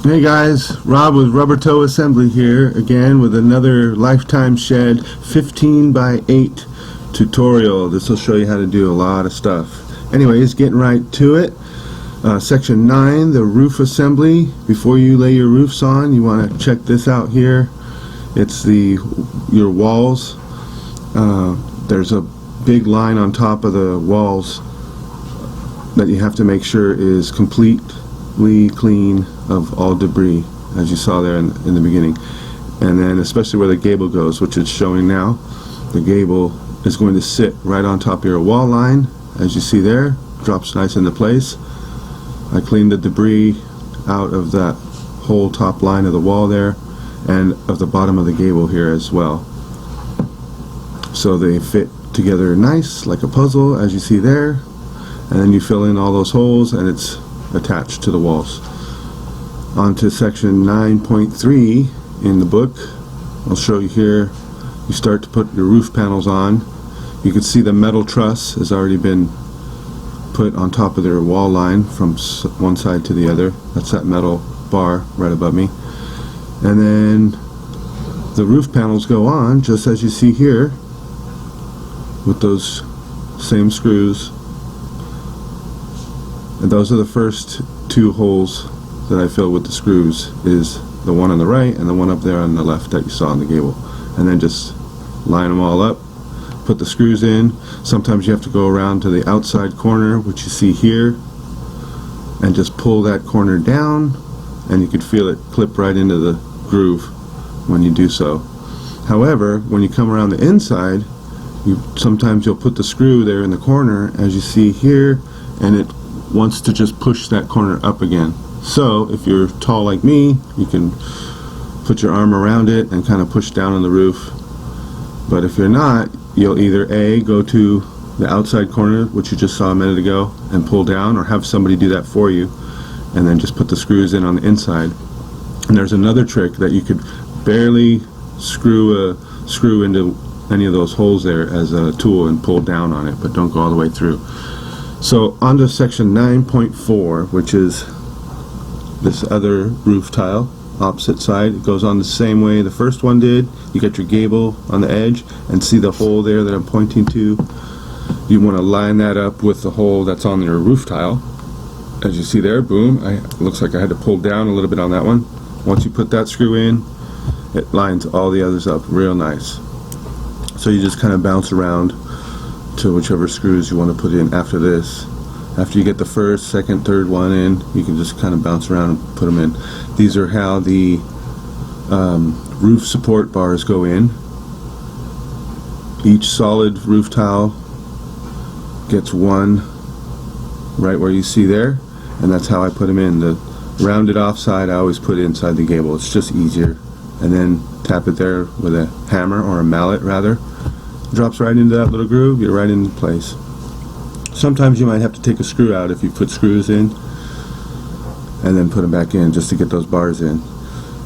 Hey guys, Rob with RubberToe Assembly here again with another Lifetime Shed 15 by 8 tutorial. This will show you how to do a lot of stuff. Anyways, getting right to it. Section 9, the roof assembly. Before you lay your roofs on, you want to check this out here. It's your walls. There's a big line on top of the walls that you have to make sure is completely clean of all debris, as you saw there in the beginning. And then especially where the gable goes, which it's showing now, the gable is going to sit right on top of your wall line, as you see there. Drops nice into place. I cleaned the debris out of that whole top line of the wall there and of the bottom of the gable here as well, so they fit together nice like a puzzle, as you see there. And then you fill in all those holes and it's attached to the walls. On to section 9.3 in the book. I'll show you here. You start to put your roof panels on. You can see the metal truss has already been put on top of their wall line from one side to the other. That's that metal bar right above me. And then the roof panels go on just as you see here with those same screws. And those are the first two holes that I fill with the screws, is the one on the right and the one up there on the left that you saw on the gable. And then just line them all up, put the screws in. Sometimes you have to go around to the outside corner, which you see here, and just pull that corner down, and you can feel it clip right into the groove when you do so. However, when you come around the inside, sometimes you'll put the screw there in the corner, as you see here, and it wants to just push that corner up again. So if you're tall like me, you can put your arm around it and kind of push down on the roof. But if you're not, you'll either A, go to the outside corner, which you just saw a minute ago, and pull down, or have somebody do that for you, and then just put the screws in on the inside. And there's another trick that you could barely screw into any of those holes there as a tool and pull down on it, but don't go all the way through. So on to section 9.4, which is this other roof tile, opposite side. It goes on the same way the first one did. You got your gable on the edge, and see the hole there that I'm pointing to? You want to line that up with the hole that's on your roof tile. As you see there, boom, it looks like I had to pull down a little bit on that one. Once you put that screw in, it lines all the others up real nice. So you just kind of bounce around to whichever screws you want to put in after this. After you get the first, second, third one in, you can just kind of bounce around and put them in. These are how the roof support bars go in. Each solid roof tile gets one right where you see there, and that's how I put them in. The rounded off side I always put inside the gable. It's just easier. And then tap it there with a hammer, or a mallet rather. Drops right into that little groove, you're right into place. Sometimes you might have to take a screw out if you put screws in, and then put them back in just to get those bars in.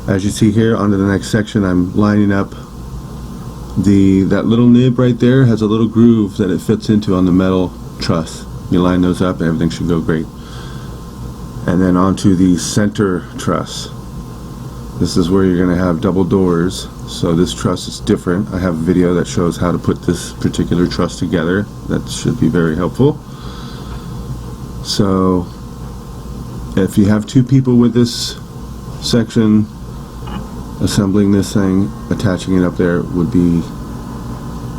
As you see here, onto the next section, I'm lining up that little nib right there has a little groove that it fits into on the metal truss. You line those up and everything should go great. And then onto the center truss. This is where you're going to have double doors, so this truss is different. I have a video that shows how to put this particular truss together. That should be very helpful. So if you have two people with this section, assembling this thing, attaching it up there would be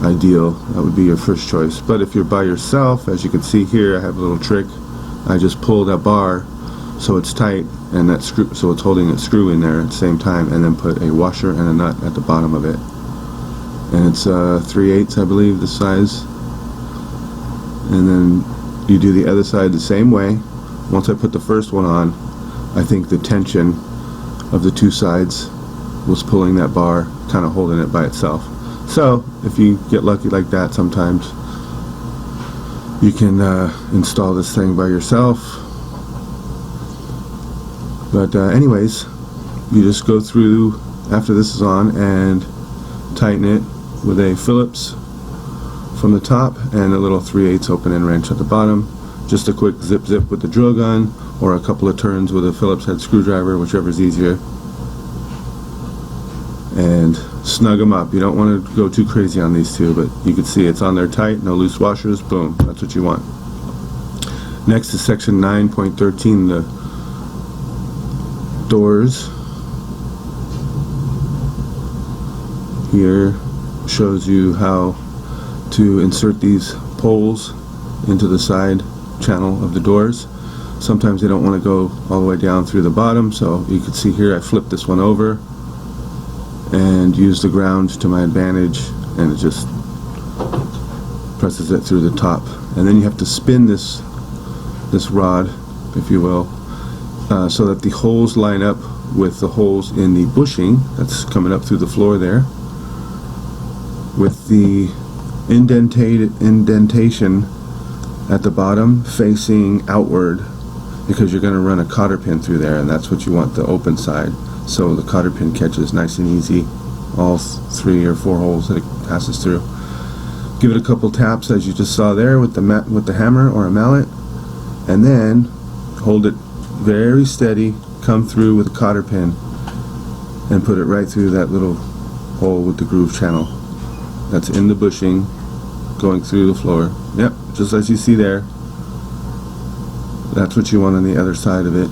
ideal. That would be your first choice. But if you're by yourself, as you can see here, I have a little trick. I just pull that bar so it's tight, and that screw, so it's holding a screw in there at the same time, and then put a washer and a nut at the bottom of it. And it's 3/8, I believe, the size. And then you do the other side the same way. Once I put the first one on, I think the tension of the two sides was pulling that bar, kind of holding it by itself. So if you get lucky like that, sometimes you can install this thing by yourself. But anyways, you just go through after this is on and tighten it with a Phillips from the top and a little 3/8 open end wrench at the bottom. Just a quick zip with the drill gun, or a couple of turns with a Phillips head screwdriver, whichever is easier, and snug them up. You don't want to go too crazy on these two, but you can see it's on there tight, no loose washers. Boom, that's what you want. Next is section 9.13, the doors. Here shows you how to insert these poles into the side channel of the doors. Sometimes they don't want to go all the way down through the bottom, so you can see here I flipped this one over and use the ground to my advantage, and it just presses it through the top. And then you have to spin this rod, if you will, so that the holes line up with the holes in the bushing that's coming up through the floor there, with the indentation at the bottom facing outward, because you're going to run a cotter pin through there, and that's what you want, the open side, so the cotter pin catches nice and easy all 3 or 4 holes that it passes through. Give it a couple taps, as you just saw there, with the hammer or a mallet, and then hold it very steady, come through with a cotter pin and put it right through that little hole with the groove channel that's in the bushing going through the floor. Yep, just as you see there. That's what you want on the other side of it.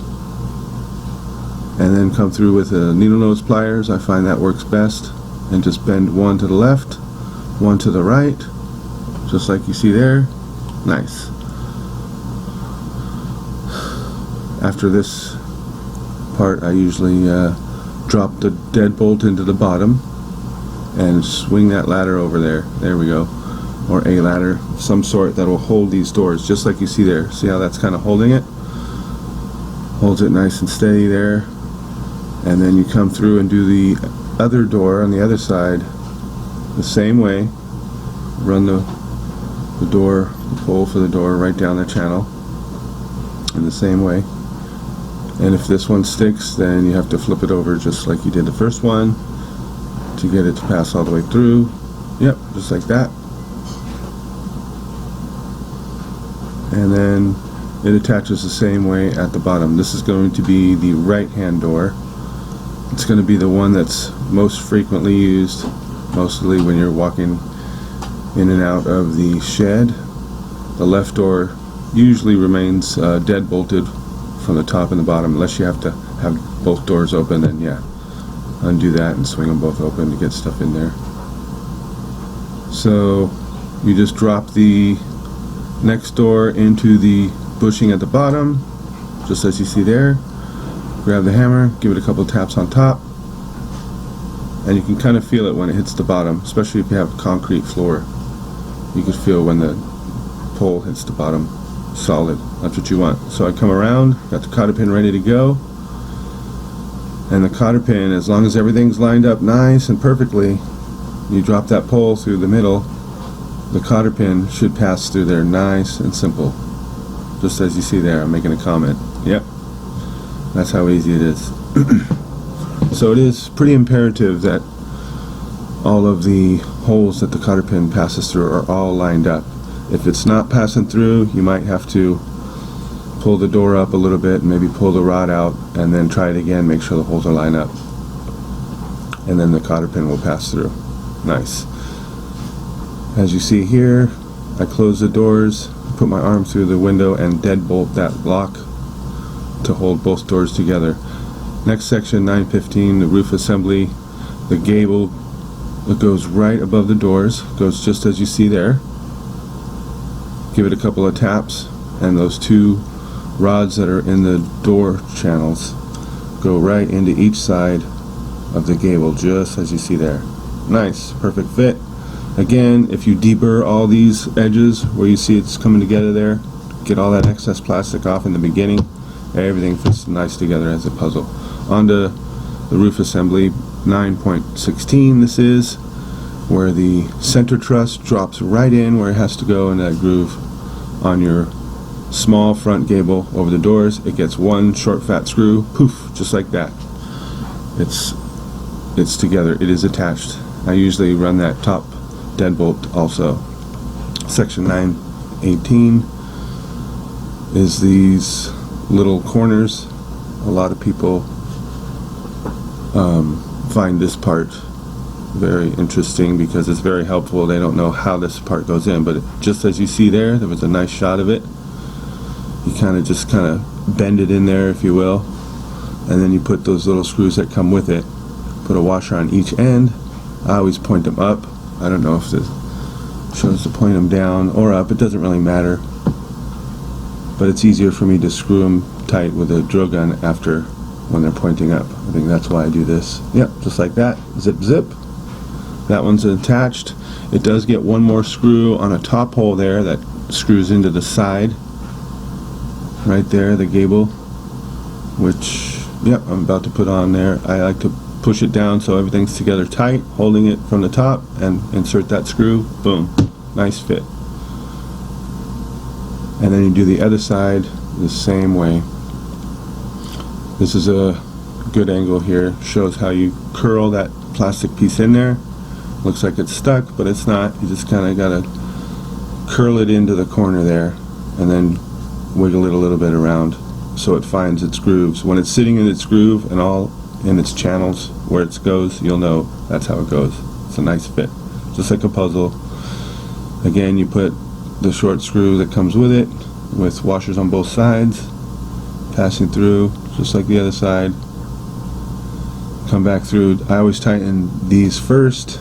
And then come through with a needle nose pliers. I find that works best. And just bend one to the left, one to the right, just like you see there. Nice. After this part, I usually drop the deadbolt into the bottom and swing that ladder over there. There we go. Or a ladder of some sort that will hold these doors, just like you see there. See how that's kind of holding it? Holds it nice and steady there. And then you come through and do the other door on the other side the same way. Run the door, the pole for the door right down the channel in the same way. And if this one sticks, then you have to flip it over just like you did the first one to get it to pass all the way through. Yep, just like that. And then it attaches the same way at the bottom. This is going to be the right hand door. It's going to be the one that's most frequently used, mostly when you're walking in and out of the shed. The left door usually remains dead bolted from the top and the bottom, unless you have to have both doors open. Then yeah, undo that and swing them both open to get stuff in there. So you just drop the next door into the bushing at the bottom, just as you see there. Grab the hammer, give it a couple of taps on top, and you can kind of feel it when it hits the bottom, especially if you have concrete floor. You can feel when the pole hits the bottom solid. That's what you want. So I come around, got the cotter pin ready to go, and the cotter pin, as long as everything's lined up nice and perfectly, you drop that pole through the middle, the cotter pin should pass through there nice and simple, just as you see there. I'm making a comment. Yep, that's how easy it is. So it is pretty imperative that all of the holes that the cotter pin passes through are all lined up. If it's not passing through, you might have to pull the door up a little bit and maybe pull the rod out and then try it again, make sure the holes are lined up, and then the cotter pin will pass through. Nice. As you see here, I close the doors, put my arm through the window and deadbolt that lock to hold both doors together. Next section, 9:15, the roof assembly. The gable that goes right above the doors goes just as you see there. Give it a couple of taps, and those 2 rods that are in the door channels go right into each side of the gable, just as you see there. Nice, perfect fit. Again, if you deburr all these edges where you see it's coming together there, get all that excess plastic off in the beginning, everything fits nice together as a puzzle. Onto the roof assembly, 9.16 this is, where the center truss drops right in where it has to go in that groove on your small front gable over the doors. It gets 1 short fat screw, poof, just like that. It's together, it is attached. I usually run that top deadbolt also. Section 9:18 is these little corners. A lot of people find this part very interesting because it's very helpful. They don't know how this part goes in, but just as you see there was a nice shot of it. You kind of bend it in there, if you will, and then you put those little screws that come with it. Put a washer on each end. I always point them up. I don't know if this shows to point them down or up. It doesn't really matter, but it's easier for me to screw them tight with a drill gun after when they're pointing up. I think that's why I do this. Yep, just like that. Zip, zip. That one's attached. It does get one more screw on a top hole there that screws into the side right there, the gable, which, yep, I'm about to put on there. I like to push it down so everything's together tight, holding it from the top, and insert that screw. Boom. Nice fit. And then you do the other side the same way. This is a good angle here. Shows how you curl that plastic piece in there. Looks like it's stuck, but it's not. You just kind of got to curl it into the corner there and then wiggle it a little bit around so it finds its grooves. When it's sitting in its groove and all in its channels where it goes, you'll know that's how it goes. It's a nice fit, just like a puzzle. Again, you put the short screw that comes with it with washers on both sides, passing through just like the other side. Come back through. I always tighten these first,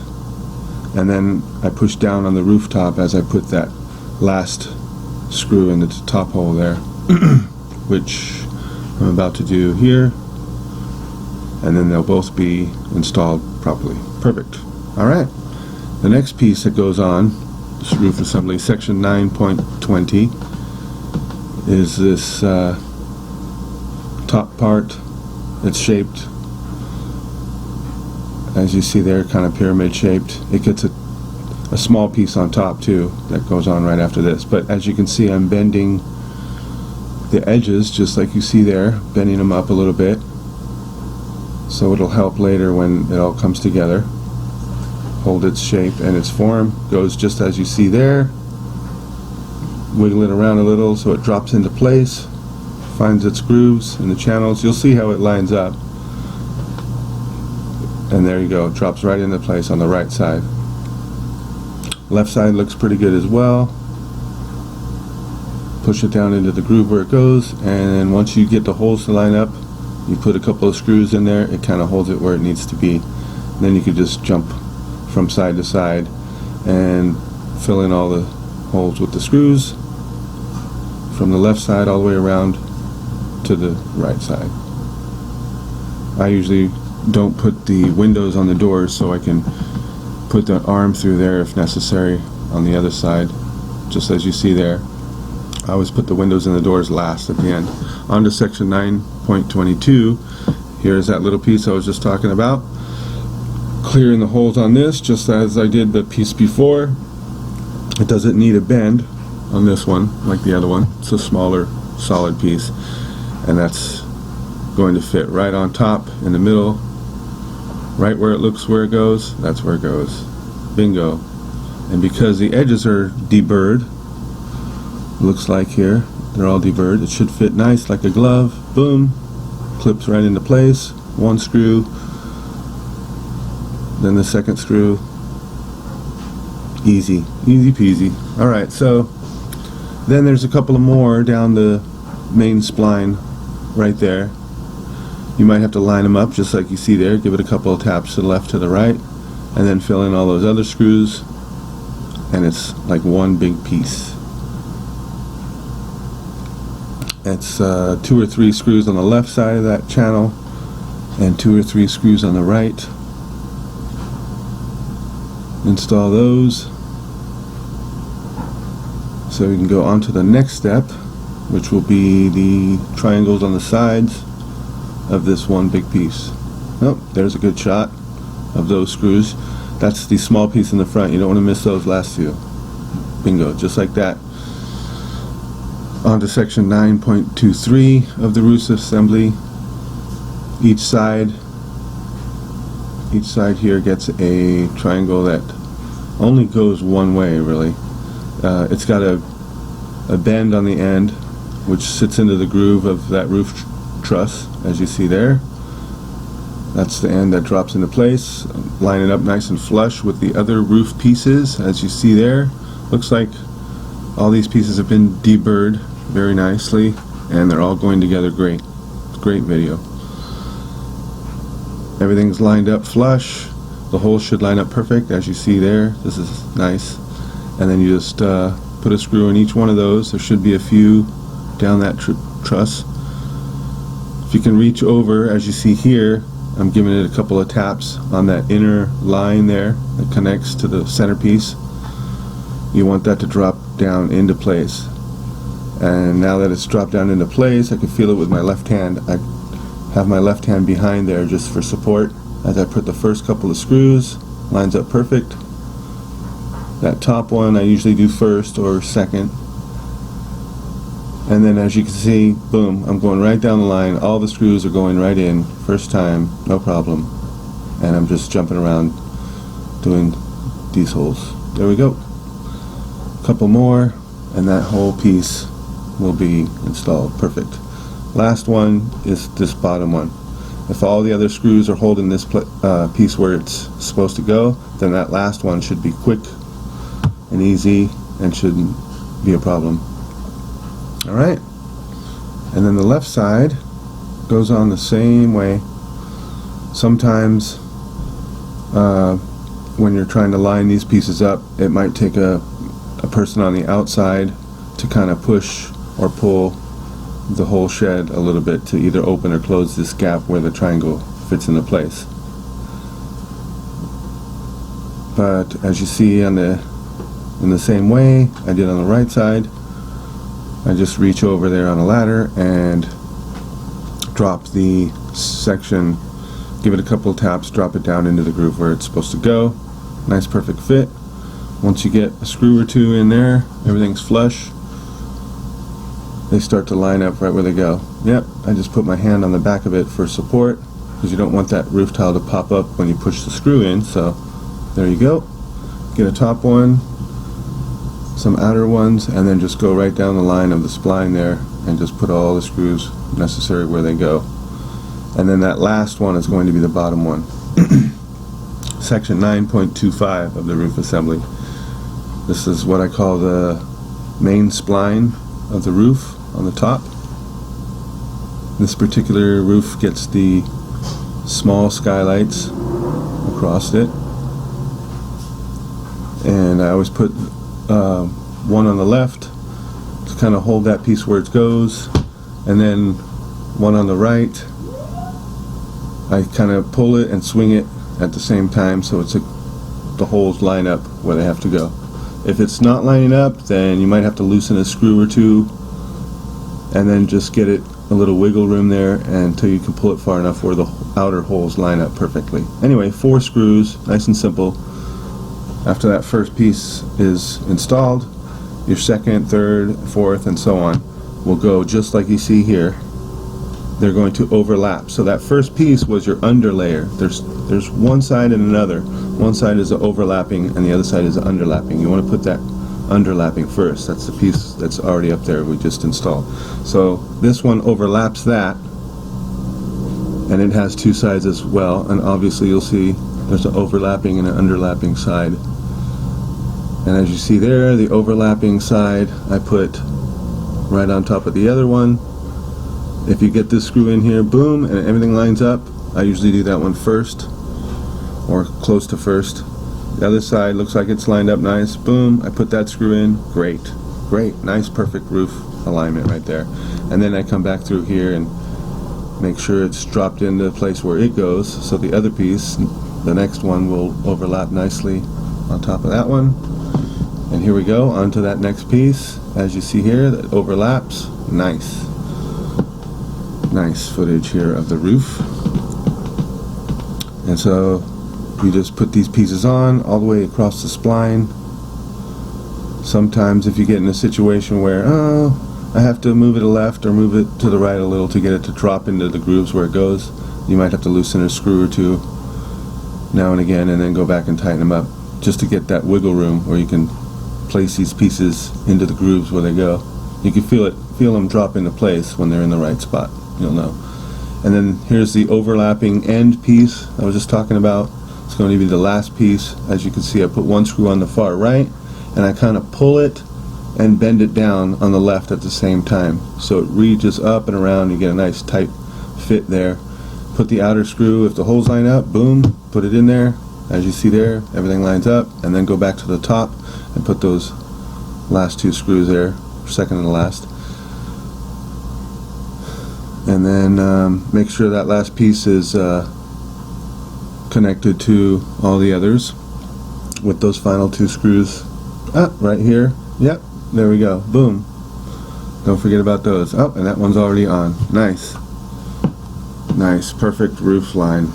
and then I push down on the rooftop as I put that last screw in the top hole there, which I'm about to do here, and then they'll both be installed properly. Perfect. Alright, the next piece that goes on this roof assembly, section 9.20, is this top part. It's shaped, as you see there, kind of pyramid shaped. It gets a small piece on top too that goes on right after this, but as you can see, I'm bending the edges just like you see there, bending them up a little bit so it'll help later when it all comes together. Hold its shape and its form. Goes just as you see there. Wiggle it around a little so it drops into place, finds its grooves in the channels. You'll see how it lines up, and there you go, it drops right into place on the right side. Left side looks pretty good as well. Push it down into the groove where it goes, and then once you get the holes to line up, you put a couple of screws in there. It kind of holds it where it needs to be. And then you can just jump from side to side and fill in all the holes with the screws from the left side all the way around to the right side. I usually don't put the windows on the doors, so I can put the arm through there if necessary on the other side, just as you see there. I always put the windows and the doors last at the end. On to section 9.22. Here's that little piece I was just talking about. Clearing the holes on this just as I did the piece before. It doesn't need a bend on this one like the other one. It's a smaller solid piece, and that's going to fit right on top in the middle, right where it looks where it goes. That's where it goes. Bingo. And because the edges are deburred, looks like here they're all deburred, it should fit nice like a glove. Boom, clips right into place. One screw, then the second screw. Easy peasy. Alright, so then there's a couple of more down the main spline right there. You might have to line them up just like you see there. Give it a couple of taps to the left, to the right, and then fill in all those other screws, and it's like one big piece. It's 2 or 3 screws on the left side of that channel and 2 or 3 screws on the right. Install those so we can go on to the next step, which will be the triangles on the sides of this one big piece. Oh, there's a good shot of those screws. That's the small piece in the front. You don't want to miss those last two. Bingo, just like that. On to section 9.23 of the roof assembly. Each side here gets a triangle that only goes one way, really. It's got a bend on the end, which sits into the groove of that roof truss, as you see there. That's the end that drops into place. Line it up nice and flush with the other roof pieces, as you see there. Looks like all these pieces have been deburred very nicely, and they're all going together great. Great video. Everything's lined up flush. The holes should line up perfect, as you see there. This is nice. And then you just put a screw in each one of those. There should be a few down that truss. If you can reach over, as you see here, I'm giving it a couple of taps on that inner line there that connects to the centerpiece. You want that to drop down into place. And now that it's dropped down into place, I can feel it with my left hand. I have my left hand behind there just for support as I put the first couple of screws. Lines up perfect. That top one I usually do first or second. And then as you can see, boom, I'm going right down the line. All the screws are going right in, first time, no problem. And I'm just jumping around doing these holes. There we go. A couple more, and that whole piece will be installed. Perfect. Last one is this bottom one. If all the other screws are holding this piece where it's supposed to go, then that last one should be quick and easy and shouldn't be a problem. Alright, and then the left side goes on the same way. Sometimes when you're trying to line these pieces up, it might take a person on the outside to kind of push or pull the whole shed a little bit to either open or close this gap where the triangle fits into place. But as you see in the same way I did on the right side, I just reach over there on a ladder and drop the section, give it a couple of taps, drop it down into the groove where it's supposed to go. Nice perfect fit. Once you get a screw or two in there, everything's flush. They start to line up right where they go. Yep, I just put my hand on the back of it for support because you don't want that roof tile to pop up when you push the screw in. So there you go. Get a top one, some outer ones, and then just go right down the line of the spline there and just put all the screws necessary where they go. And then that last one is going to be the bottom one. Section 9.25 of the roof assembly. This is what I call the main spline of the roof on the top. This particular roof gets the small skylights across it, and I always put one on the left to kind of hold that piece where it goes, and then one on the right. I kind of pull it and swing it at the same time so it's the holes line up where they have to go. If it's not lining up, then you might have to loosen a screw or two and then just get it a little wiggle room there until you can pull it far enough where the outer holes line up perfectly. Anyway, 4 screws, nice and simple. After that first piece is installed, your second, third, fourth, and so on will go just like you see here. They're going to overlap. So that first piece was your underlayer. There's one side and another. One side is the overlapping and the other side is the underlapping. You want to put that underlapping first. That's the piece that's already up there we just installed. So this one overlaps that, and it has 2 sides as well, and obviously you'll see there's an overlapping and an underlapping side. And as you see there, the overlapping side I put right on top of the other one. If you get this screw in here, boom, and everything lines up, I usually do that one first, or close to first. The other side looks like it's lined up nice, boom, I put that screw in, great, nice perfect roof alignment right there. And then I come back through here and make sure it's dropped into the place where it goes, so the other piece, the next one, will overlap nicely on top of that one. And here we go, onto that next piece. As you see here, that overlaps. Nice footage here of the roof. And so you just put these pieces on all the way across the spline. Sometimes if you get in a situation where, I have to move it to the left or move it to the right a little to get it to drop into the grooves where it goes, you might have to loosen a screw or two now and again, and then go back and tighten them up just to get that wiggle room where you can place these pieces into the grooves where they go. You can feel it feel them drop into place when they're in the right spot. You'll know. And then here's the overlapping end piece I was just talking about. It's going to be the last piece. As you can see, I put one screw on the far right, and I kind of pull it and bend it down on the left at the same time. So it reaches up and around. You get a nice tight fit there. Put the outer screw, if the holes line up, boom, put it in there. As you see there, everything lines up, and then go back to the top and put those last two screws there, second and the last. And then make sure that last piece is connected to all the others with those final two screws. Right here. Yep, there we go. Boom. Don't forget about those. Oh, and that one's already on. Nice. Nice, perfect roof line.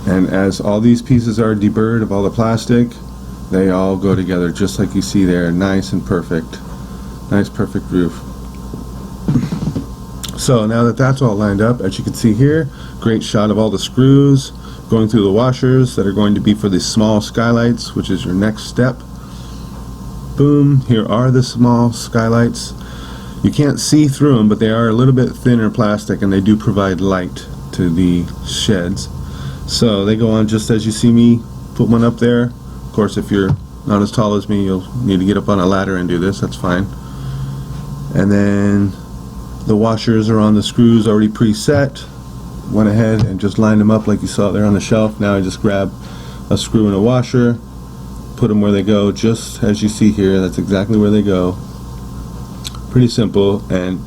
And as all these pieces are deburred of all the plastic, they all go together just like you see there. Nice and perfect. Nice, perfect roof. So now that that's all lined up, as you can see here, great shot of all the screws going through the washers that are going to be for the small skylights, which is your next step. Boom, here are the small skylights. You can't see through them, but they are a little bit thinner plastic, and they do provide light to the sheds. So they go on just as you see me put one up there. Of course, if you're not as tall as me, you'll need to get up on a ladder and do this. That's fine. And then the washers are on the screws already preset. Went ahead and just lined them up like you saw there on the shelf. Now I just grab a screw and a washer, put them where they go, just as you see here. That's exactly where they go. Pretty simple, and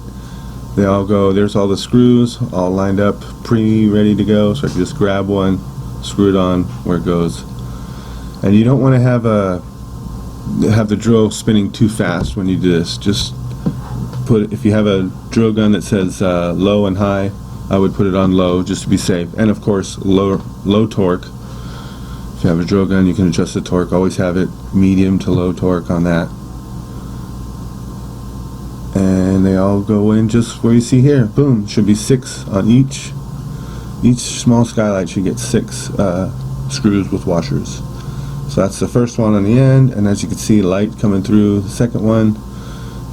they all go. There's all the screws all lined up, ready to go. So I can just grab one, screw it on where it goes. And you don't want to have the drill spinning too fast when you do this. Just put, if you have a drill gun that says low and high, I would put it on low just to be safe. And of course, low torque. If you have a drill gun, you can adjust the torque. Always have it medium to low torque on that. And they all go in just where you see here. Boom. Should be 6 on each. Each small skylight should get 6 screws with washers. So that's the first one on the end, and as you can see, light coming through the second one.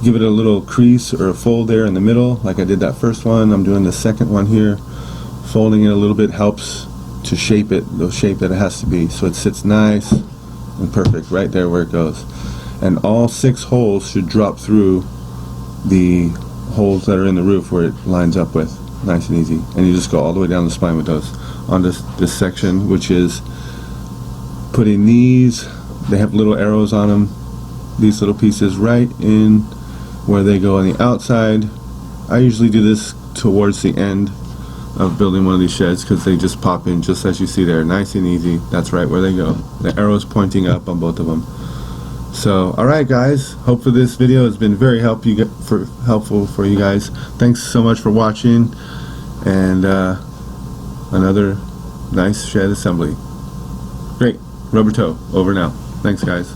Give it a little crease or a fold there in the middle like I did that first one. I'm doing the second one here. Folding it a little bit helps to shape it the shape that it has to be, so it sits nice and perfect right there where it goes. And all 6 holes should drop through the holes that are in the roof where it lines up with. Nice and easy. And you just go all the way down the spine with those. On this section, which is putting these, they have little arrows on them, these little pieces right in where they go on the outside. I usually do this towards the end of building one of these sheds because they just pop in just as you see there, nice and easy. That's right where they go. The arrow's pointing up on both of them. So, alright guys, hopefully this video has been very helpful for you guys. Thanks so much for watching, and another nice shed assembly. Great. RubberToe, over now. Thanks guys.